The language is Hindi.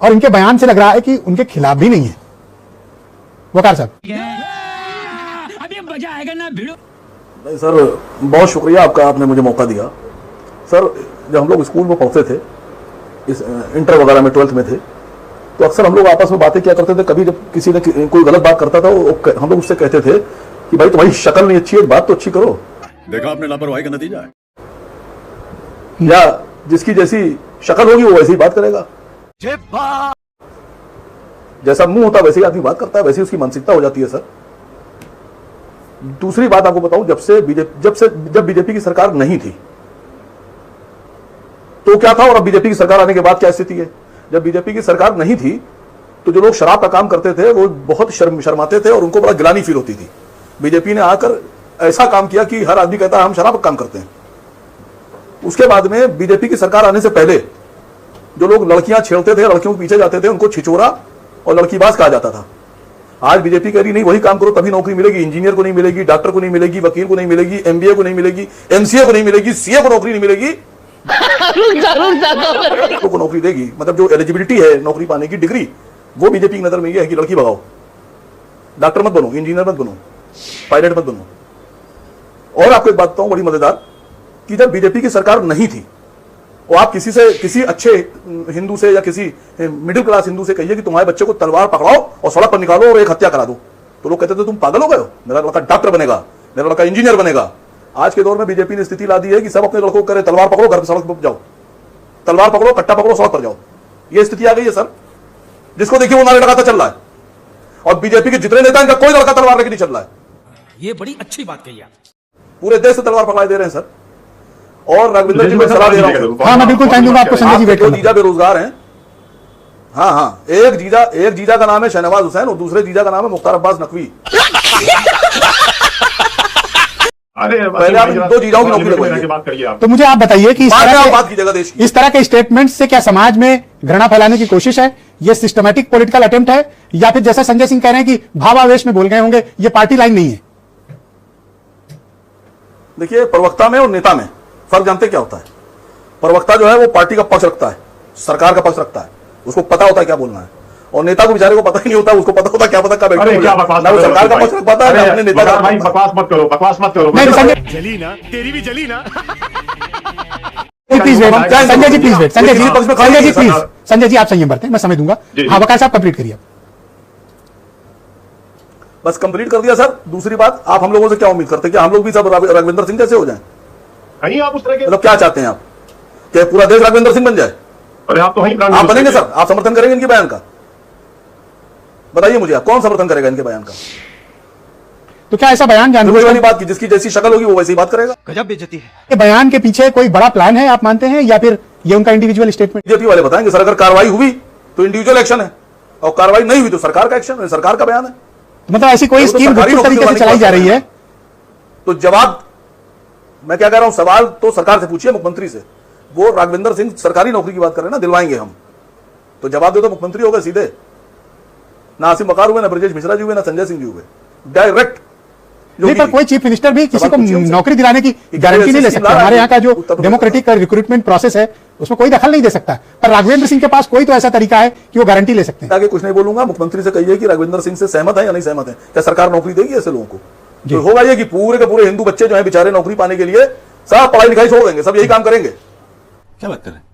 और इनके बयान से लग रहा है कि उनके खिलाफ भी नहीं है। वकार साहब, अभी मजा आएगा ना भिड़ो। नहीं सर, बहुत शुक्रिया आपका, आपने मुझे मौका दिया। सर, जब हम लोग स्कूल में पढ़ते थे, इस इंटर वगैरह में 12th में थे, तो अक्सर हम लोग आपस में बातें क्या करते थे। कभी जब किसी ने कोई गलत बात करता था, हम लोग उससे कहते थे कि भाई तुम्हारी शक्ल नहीं अच्छी है, बात तो अच्छी करो। देखा आपने लापरवाही का नतीजा है। या जिसकी जैसी शक्ल होगी वो वैसी बात करेगा, जैसा मुंह होता है वैसे ही आदमी बात करता है, वैसी उसकी मानसिकता हो जाती है सर। दूसरी बात आपको बताऊं, जब बीजेपी की सरकार नहीं थी तो क्या था, और अब बीजेपी की सरकार आने के बाद क्या स्थिति है। जब बीजेपी की सरकार नहीं थी तो जो लोग शराब का काम करते थे वो बहुत शर्माते थे और उनको बड़ा गिलानी फील होती थी। बीजेपी ने आकर ऐसा काम किया कि हर आदमी कहता है हम शराब का काम करते हैं। उसके बाद में बीजेपी की सरकार आने से पहले जो लोग लड़कियां छेड़ते थे, लड़कियों के पीछे जाते थे, उनको छिचोरा और लड़कीबाज कहा जाता था। आज बीजेपी कह रही नहीं, वही काम करो तभी नौकरी मिलेगी। इंजीनियर को नहीं मिलेगी, डॉक्टर को नहीं मिलेगी, वकील को नहीं मिलेगी, एमबीए को नहीं मिलेगी, एमसीए को नहीं मिलेगी, सीए को नौकरी नहीं मिलेगी, को नौकरी देगी। मतलब जो एलिजिबिलिटी है नौकरी पाने की डिग्री, वो बीजेपी की नजर में ये है कि लड़की भगाओ, डॉक्टर मत बनो, इंजीनियर मत बनो, पायलट मत बनो। और आपको एक बात बताऊं बड़ी मजेदार, कि जब बीजेपी की सरकार नहीं थी और आप किसी अच्छे हिंदू से या किसी मिडिल क्लास हिंदू से कहिए कि तुम्हारे बच्चे को तलवार पकड़ाओ और सड़क पर निकालो और एक हत्या करा दो, तो लोग कहते थे तुम पागल हो गए हो, मेरा लड़का डॉक्टर बनेगा, मेरा लड़का इंजीनियर बनेगा। आज के दौर में बीजेपी ने स्थिति ला दी है कि सब अपने लड़कों को करे तलवार पकड़ो, घर पर सड़क पर जाओ, तलवार पकड़ो, कट्टा पकड़ो, सड़क पर जाओ। ये स्थिति आ गई है सर। जिसको देखिए वो नारे लगाता चल रहा है, और बीजेपी के जितने नेता इनका कोई लड़का तलवार लेके नहीं चल रहा है। ये बड़ी अच्छी बात कही आप। पूरे देश से तलवार पकड़ाई दे रहे हैं सर। और रघविंदर जी, मैं सलाह दे रहा हूं, हाँ मैं बिल्कुल टाइम दूंगा आपको। संजय जी, वेट दो करो। जीजा बेरोजगार हैं। हाँ, एक जीजा का नाम है शहनवाज हुसैन और दूसरे जीजा का नाम है मुख्तार अब्बास नकवी। पहले आप दो जीजाओं की नौकरी लगवाइए। तो मुझे आप बताइए कि इस तरह के स्टेटमेंट से क्या समाज में घृणा फैलाने की कोशिश है, ये सिस्टमैटिक पॉलिटिकल अटेम्प्ट है, या फिर जैसा संजय सिंह कह रहे हैं कि भावावेश में बोल गए होंगे, ये पार्टी लाइन नहीं है? देखिए, प्रवक्ता में और नेता में फर्क जानते क्या होता है। प्रवक्ता जो है वो पार्टी का पक्ष रखता है, सरकार का पक्ष रखता है, उसको पता होता है क्या बोलना है। और नेता को बेचारे को पता ही नहीं होता, उसको पता होता क्या पता कब सरकार का पक्ष रख पाता है, अपने नेता का। बकवास मत करो, बकवास मत करो। जली ना, तेरी भी जली ना। Please wait, Sanjay ji please wait, Sanjay ji please, Sanjay ji आप संयम बरतें, मैं समय दूंगा। हाँ वकार साहब कंप्लीट करिए। बस कंप्लीट कर दिया सर। दूसरी बात, आप हम लोगों से क्या उम्मीद करते हैं कि हम लोग भी सब रघविंदर सिंह जैसे हो जाएं? कहीं आप उस तरह के, मतलब क्या चाहते हैं आप, क्या पूरा देश रघविंदर सिंह बन जाए? अरे आप तो आप बनेंगे सर? आप समर्थन करेंगे इनके बयान का? बताइए मुझे, आप कौन समर्थन करेगा इनके बयान का? तो क्या ऐसा बयान जानबूझकर वाली बात की जिसकी जैसी शक्ल होगी वो वैसी बात करेगा? गजब बेइज्जती है। ये बयान के पीछे कोई बड़ा प्लान है आप मानते हैं, या फिर ये उनका इंडिविजुअल स्टेटमेंट? बीजेपी वाले बताएंगे सर, अगर कार्रवाई हुई तो इंडिविजुअल एक्शन है, और कार्रवाई नहीं हुई तो सरकार का एक्शन है, सरकार का बयान है। मतलब ऐसी कोई स्कीम गुप्त तरीके से चलाई जा रही है? तो जवाब मैं क्या कह रहा हूं, सवाल तो सरकार से पूछिए, मुख्यमंत्री से। वो राघविंदर सिंह सरकारी नौकरी की बात कर रहे हैं ना, दिलवाएंगे हम, तो जवाब दे तो मुख्यमंत्री हो गए सीधे। ना आसिम वकार हुए, ना ब्रजेश मिश्रा जी हुए, ना संजय सिंह जी हुए, डायरेक्ट। नहीं, पर कोई चीफ मिनिस्टर भी किसी को नौकरी दिलाने की गारंटी नहीं ले सकता। हमारे यहाँ का जो डेमोक्रेटिक रिक्रूटमेंट प्रोसेस है उसमें कोई दखल नहीं दे सकता, पर राघवेंद्र सिंह के पास कोई तो ऐसा तरीका है कि वो गारंटी ले सकते हैं। आगे कुछ नहीं बोलूंगा, मुख्यमंत्री से कहिए कि राघविंदर सिंह से सहमत है या नहीं सहमत है, क्या सरकार नौकरी देगी ऐसे लोगों को? तो होगा ये कि पूरे के पूरे हिंदू बच्चे जो है बेचारे नौकरी पाने के लिए सब पढ़ाई लिखाई छोड़ देंगे, सब यही काम करेंगे। क्या बात कर रहे हैं?